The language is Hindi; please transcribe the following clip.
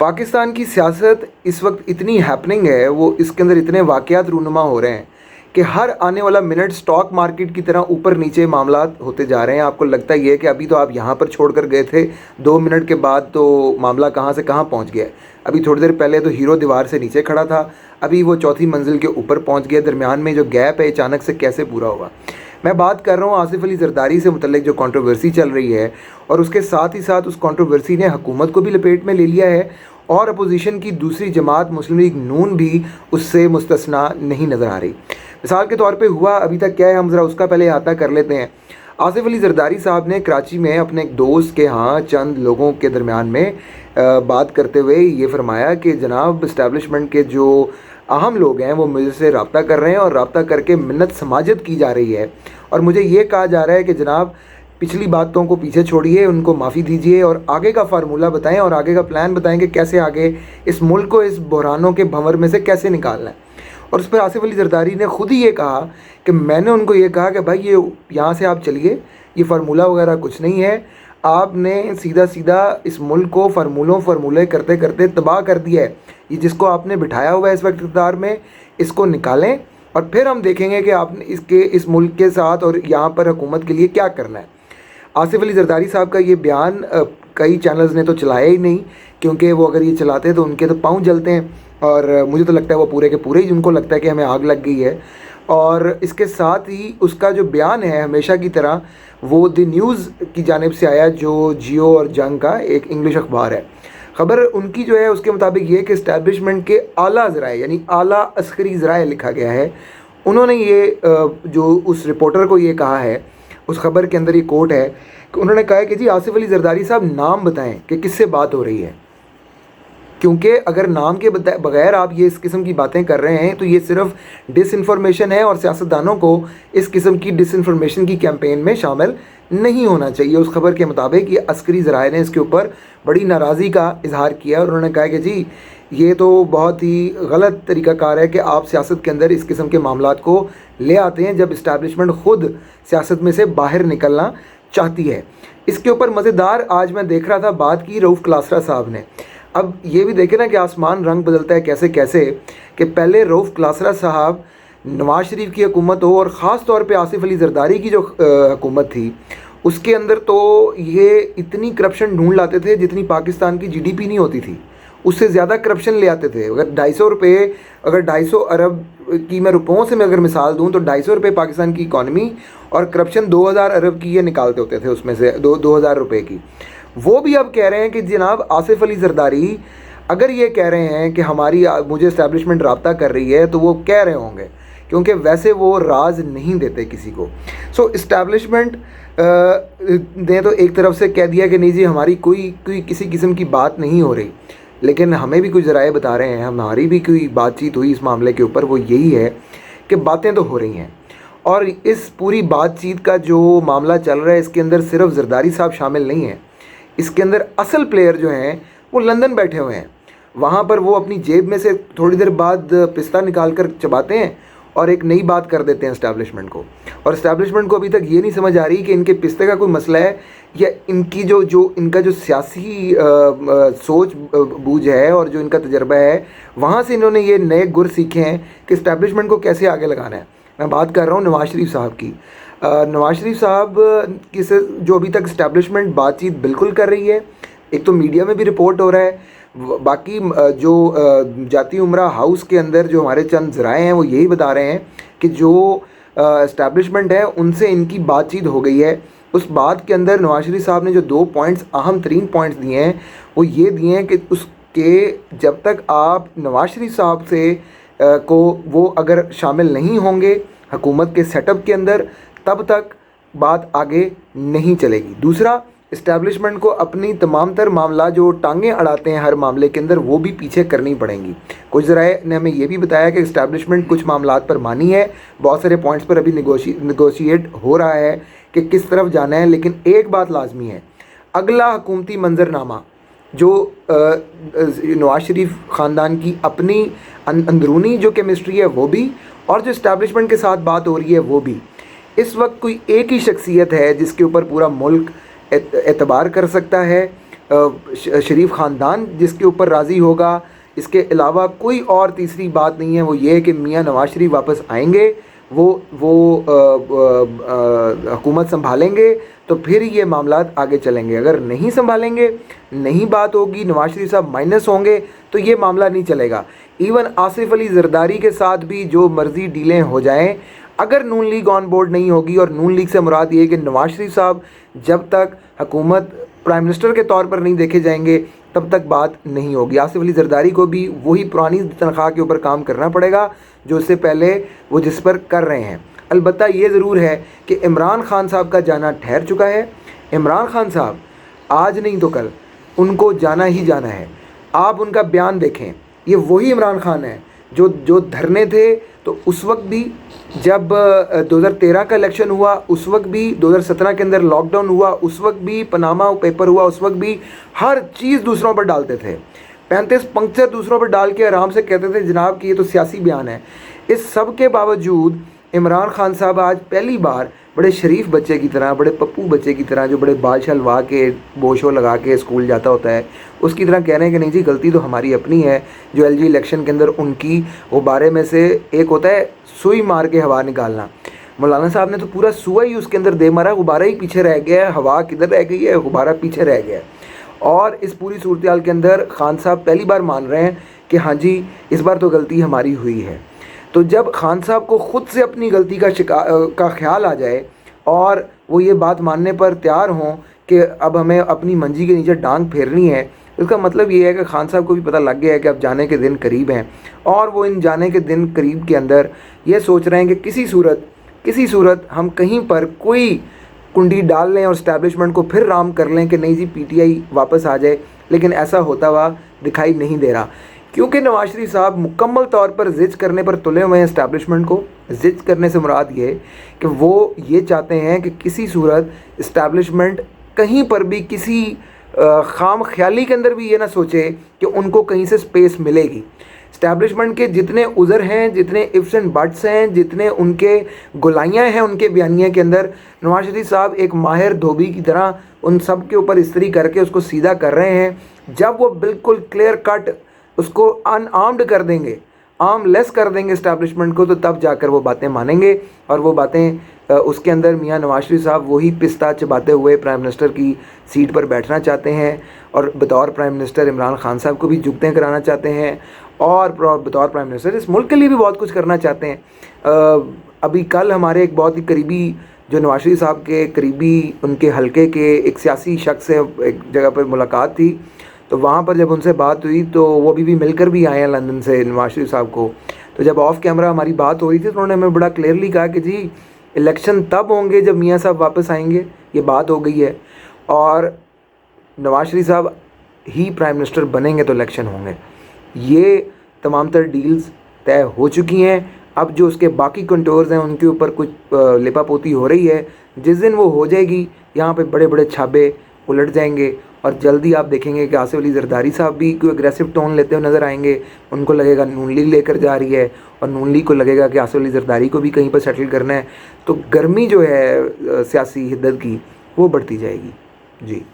पाकिस्तान की सियासत इस वक्त इतनी हैपनिंग है, वो इसके अंदर इतने वाक़यात रूनुमा हो रहे हैं कि हर आने वाला मिनट स्टॉक मार्केट की तरह ऊपर नीचे मामलात होते जा रहे हैं। आपको लगता ही है कि अभी तो आप यहाँ पर छोड़ कर गए थे, 2 मिनट के बाद तो मामला कहाँ से कहाँ पहुँच गया है। अभी थोड़ी देर पहले तो हीरो दीवार से नीचे खड़ा था, अभी वो चौथी मंजिल के ऊपर पहुँच गया। दरमियान में जो गैप है अचानक से कैसे पूरा होगा। मैं बात कर रहा हूँ आसिफ अली जरदारी से मुतल्लिक जो कंट्रोवर्सी चल रही है, और उसके साथ ही साथ उस कंट्रोवर्सी ने हुकूमत को भी लपेट में ले लिया है और अपोजिशन की दूसरी जमात मुस्लिम लीग नून भी उससे मुस्तस्ना नहीं नज़र आ रही। मिसाल के तौर पे हुआ अभी तक क्या है, हम ज़रा उसका पहले अहाता कर लेते हैं। आसिफ अली जरदारी साहब ने कराची में अपने एक दोस्त के यहाँ चंद लोगों के दरमियान में बात करते हुए ये फरमाया कि जनाब इस्टेब्लिशमेंट के जो अहम लोग हैं वो मुझसे रब्ता कर रहे हैं और रब्ता करके मिन्नत समाजत की जा रही है, और मुझे ये कहा जा रहा है कि जनाब पिछली बातों को पीछे छोड़िए, उनको माफ़ी दीजिए और आगे का फार्मूला बताएं और आगे का प्लान बताएं कि कैसे आगे इस मुल्क को इस बहरानों के भंवर में से कैसे निकालना है। और उस पर आसिफ अली जरदारी ने ख़ुद ही ये कहा कि मैंने उनको ये कहा कि भाई ये यहाँ से आप चलिए, ये फार्मूला वगैरह कुछ नहीं है, आपने सीधा सीधा इस मुल्क को फार्मूले करते करते तबाह कर दिया है। ये जिसको आपने बिठाया हुआ है इस वक्त इक़्तिदार में, इसको निकालें और फिर हम देखेंगे कि आपने इस मुल्क के साथ और यहाँ पर हुकूमत के लिए क्या करना है। आसिफ अली जरदारी साहब का ये बयान कई चैनल्स ने तो चलाया ही नहीं, क्योंकि वो अगर ये चलाते तो उनके तो पाँव जलते हैं, और मुझे तो लगता है वो पूरे के पूरे ही उनको लगता है कि हमें आग लग गई है। और इसके साथ ही उसका जो बयान है हमेशा की तरह वो द न्यूज़ की जानिब से आया, जो जियो और जंग का एक इंग्लिश अखबार है। ख़बर उनकी जो है उसके मुताबिक ये कि इस्टेब्लिशमेंट के आला ज़राए यानी आला अस्करी ज़राए लिखा गया है, उन्होंने ये जो उस रिपोर्टर को ये कहा है, उस ख़बर के अंदर ये कोट है कि उन्होंने कहा है कि जी आसिफ अली जरदारी साहब नाम बताएं कि किससे बात हो रही है, क्योंकि अगर नाम के बगैर आप ये इस किस्म की बातें कर रहे हैं तो ये सिर्फ डिसइंफॉर्मेशन है और सियासतदानों को इस किस्म की डिसइंफॉर्मेशन की कैंपेन में शामिल नहीं होना चाहिए। उस खबर के मुताबिक ये अस्करी ज़राए ने इसके ऊपर बड़ी नाराज़गी का इजहार किया और उन्होंने कहा कि जी ये तो बहुत ही गलत तरीक़ाकार है कि आप सियासत के अंदर इस किस्म के मामलात को ले आते हैं जब इस्टेब्लिशमेंट ख़ुद सियासत में से बाहर निकलना चाहती है। इसके ऊपर मज़ेदार आज मैं देख रहा था बात की रऊफ़ क्लासरा साहब ने। अब ये भी देखें ना कि आसमान रंग बदलता है कैसे कैसे, कि पहले रऊफ़ क्लासरा साहब नवाज़ शरीफ की हुकूमत हो और ख़ास तौर पे आसिफ अली जरदारी की जो हुकूमत थी उसके अंदर तो ये इतनी करप्शन ढूंढ लाते थे जितनी पाकिस्तान की जीडीपी नहीं होती थी, उससे ज़्यादा करप्शन ले आते थे। अगर 250 रुपये, अगर 250 अरब की मैं रुपयों से मैं अगर मिसाल दूँ तो 250 रुपये पाकिस्तान की इकॉनमी और करप्शन 2000 अरब की ये निकालते होते थे, उसमें से 2000 रुपये की। वो भी अब कह रहे हैं कि जनाब आसिफ अली जरदारी अगर ये कह रहे हैं कि मुझे इस्टेब्लिशमेंट रब्ता कर रही है तो वो कह रहे होंगे, क्योंकि वैसे वो राज नहीं देते किसी को। सो इस्टेब्लिशमेंट ने तो एक तरफ से कह दिया कि नहीं जी हमारी कोई किसी किस्म की बात नहीं हो रही, लेकिन हमें भी कुछ ज़राए बता रहे हैं, हमारी भी कोई बातचीत हुई इस मामले के ऊपर, वो यही है कि बातें तो हो रही हैं। और इस पूरी बातचीत का जो मामला चल रहा है इसके अंदर सिर्फ जरदारी साहब शामिल नहीं हैं, इसके अंदर असल प्लेयर जो हैं वो लंदन बैठे हुए हैं। वहाँ पर वो अपनी जेब में से थोड़ी देर बाद पिस्ता निकाल कर चबाते हैं और एक नई बात कर देते हैं इस्टेब्लिशमेंट को। और इस्टेब्लिशमेंट को अभी तक ये नहीं समझ आ रही कि इनके पिस्ते का कोई मसला है या इनकी इनका जो सियासी सोच बूझ है और जो इनका तजर्बा है वहाँ से इन्होंने ये नए गुर सीखे हैं कि इस्टेब्लिशमेंट को कैसे आगे लगाना है। मैं बात कर रहा हूँ नवाज़ शरीफ साहब की। नवाज़ शरीफ साहब की से जो अभी तक इस्टेब्लिशमेंट बातचीत बिल्कुल कर रही है, एक तो मीडिया में भी रिपोर्ट हो रहा है, बाकी जो जाती उमरा हाउस के अंदर जो हमारे चंद ज़राए हैं वो यही बता रहे हैं कि जो इस्टेब्लिशमेंट है उनसे इनकी बातचीत हो गई है। उस बात के अंदर नवाज़ शरीफ साहब ने जो 2 पॉइंट्स, अहम तरीन पॉइंट्स दिए हैं वो ये दिए हैं कि उसके जब तक आप नवाज़ शरीफ साहब से को वो अगर शामिल नहीं होंगे हुकूमत के सेटअप के अंदर तब तक बात आगे नहीं चलेगी। दूसरा, इस्टेब्लिशमेंट को अपनी तमाम तर मामला जो टांगें अड़ाते हैं हर मामले के अंदर वो भी पीछे करनी पड़ेंगी। कुछ ज़राए ने हमें ये भी बताया कि इस्टेब्लिशमेंट कुछ मामलात पर मानी है, बहुत सारे पॉइंट्स पर अभी निगोशिएट हो रहा है कि किस तरफ जाना है, लेकिन एक बात लाजमी है, अगला हुकूमती मंजरनामा जो नवाज़ शरीफ ख़ानदान की अपनी अंदरूनी जो केमिस्ट्री है वो भी, और जो इस्टेब्लिशमेंट के साथ बात हो रही है वो भी, इस वक्त कोई एक ही शख्सियत है जिसके ऊपर पूरा मुल्क एतबार कर सकता है शरीफ ख़ानदान जिसके ऊपर राज़ी होगा। इसके अलावा कोई और तीसरी बात नहीं है। वो ये है कि मियाँ नवाज़ शरीफ वापस आएंगे, वो हुकूमत संभालेंगे, तो फिर ये मामलात आगे चलेंगे। अगर नहीं संभालेंगे, नहीं बात होगी, नवाज़ शरीफ साहब माइनस होंगे, तो ये मामला नहीं चलेगा। इवन आसिफ अली ज़रदारी के साथ भी जो मर्ज़ी डीलें हो जाएं, अगर नून लीग ऑन बोर्ड नहीं होगी, और नून लीग से मुराद ये है कि नवाज़ शरीफ साहब जब तक हुकूमत प्राइम मिनिस्टर के तौर पर नहीं देखे जाएंगे तब तक बात नहीं होगी। आसिफ अली ज़रदारी को भी वही पुरानी तनख्वाह के ऊपर काम करना पड़ेगा जो इससे पहले वो जिस पर कर रहे हैं। अलबत्ता ये ज़रूर है कि इमरान खान साहब का जाना ठहर चुका है। इमरान खान साहब आज नहीं तो कल उनको जाना ही जाना है। आप उनका बयान देखें, ये वही इमरान खान है जो धरने थे, तो उस वक्त भी जब 2013 का इलेक्शन हुआ, उस वक्त भी 2017 के अंदर लॉकडाउन हुआ, उस वक्त भी पनामा पेपर हुआ, उस वक्त भी हर चीज़ दूसरों पर डालते थे। 35 पंक्चर दूसरों पर डाल के आराम से कहते थे जनाब कि ये तो सियासी बयान है। इस सब के बावजूद इमरान खान साहब आज पहली बार बड़े शरीफ बच्चे की तरह, बड़े पप्पू बच्चे की तरह, जो बड़े बाल शलवा के बोशो लगा के स्कूल जाता होता है, उसकी तरह कह रहे हैं कि नहीं जी गलती तो हमारी अपनी है। जो एलजी इलेक्शन के अंदर उनकी गुब्बारे में से एक होता है सुई मार के हवा निकालना, मौलाना साहब ने तो पूरा सुआ ही उसके अंदर दे मारा, गुब्बारा ही पीछे रह गया है, हवा किधर रह गई है, गुब्बारा पीछे रह गया है। और इस पूरी सूरत हाल के अंदर खान साहब पहली बार मान रहे हैं कि हाँ जी इस बार तो गलती हमारी हुई है। तो जब खान साहब को ख़ुद से अपनी गलती का ख्याल आ जाए और वो ये बात मानने पर तैयार हों कि अब हमें अपनी मंजी के नीचे डांग फेरनी है, इसका मतलब ये है कि खान साहब को भी पता लग गया है कि अब जाने के दिन करीब हैं, और वो इन जाने के दिन करीब के अंदर ये सोच रहे हैं कि किसी सूरत हम कहीं पर कोई कुंडी डाल लें और इस्टेब्लिशमेंट को फिर राम कर लें कि नहीं जी पीटीआई वापस आ जाए। लेकिन ऐसा होता हुआ दिखाई नहीं दे रहा, क्योंकि नवाज शरीफ साहब मुकम्मल तौर पर जिद करने पर तुले हुए हैं इस्टेब्लिशमेंट को। जिद करने से मुराद ये कि वो ये चाहते हैं कि किसी सूरत इस्टेब्लिशमेंट कहीं पर भी किसी खाम ख्याली के अंदर भी ये ना सोचे कि उनको कहीं से स्पेस मिलेगी। इस्टेब्लिशमेंट के जितने उज़र हैं, जितने इफ्स एंड बट्स हैं, जितने उनके गुलाइयाँ हैं उनके बयानिया के अंदर, नवाज शरीफ साहब एक माहिर धोबी की तरह उन सब के ऊपर इस्त्री करके उसको सीधा कर रहे हैं। जब वो बिल्कुल क्लियर कट उसको अनआर्म्ड कर देंगे, आर्मलेस कर देंगे इस्टेब्लिशमेंट को, तो तब जाकर वो बातें मानेंगे। और वो बातें उसके अंदर मियाँ नवाज शरीफ साहब वही पिस्ता चबाते हुए प्राइम मिनिस्टर की सीट पर बैठना चाहते हैं, और बतौर प्राइम मिनिस्टर इमरान खान साहब को भी जुगतें कराना चाहते हैं, और बतौर प्राइम मिनिस्टर इस मुल्क के लिए भी बहुत कुछ करना चाहते हैं। अभी कल हमारे एक बहुत ही करीबी, जो नवाज शरीफ साहब के करीबी उनके हलके के एक सियासी शख्स से एक जगह पर मुलाकात थी, तो वहाँ पर जब उनसे बात हुई तो वो अभी भी मिलकर भी आए हैं लंदन से नवाज शरीफ साहब को। तो जब ऑफ कैमरा हमारी बात हो रही थी तो उन्होंने हमें बड़ा क्लियरली कहा कि जी इलेक्शन तब होंगे जब मियाँ साहब वापस आएंगे, ये बात हो गई है, और नवाज शरीफ साहब ही प्राइम मिनिस्टर बनेंगे तो इलेक्शन होंगे। ये तमाम तर डील्स तय हो चुकी हैं। अब जो उसके बाकी कंटोर्स हैं उनके ऊपर कुछ लिपापोती हो रही है। जिस दिन वो हो जाएगी यहाँ पे बड़े बड़े छाबे उलट जाएंगे, और जल्दी आप देखेंगे कि आसिफ अली ज़रदारी साहब भी कोई एग्रेसिव टोन लेते हुए नज़र आएंगे। उनको लगेगा नून लीग लेकर जा रही है, और नून लीग को लगेगा कि आसिफ अली ज़रदारी को भी कहीं पर सेटल करना है। तो गर्मी जो है सियासी हिद्दत की वो बढ़ती जाएगी। जी।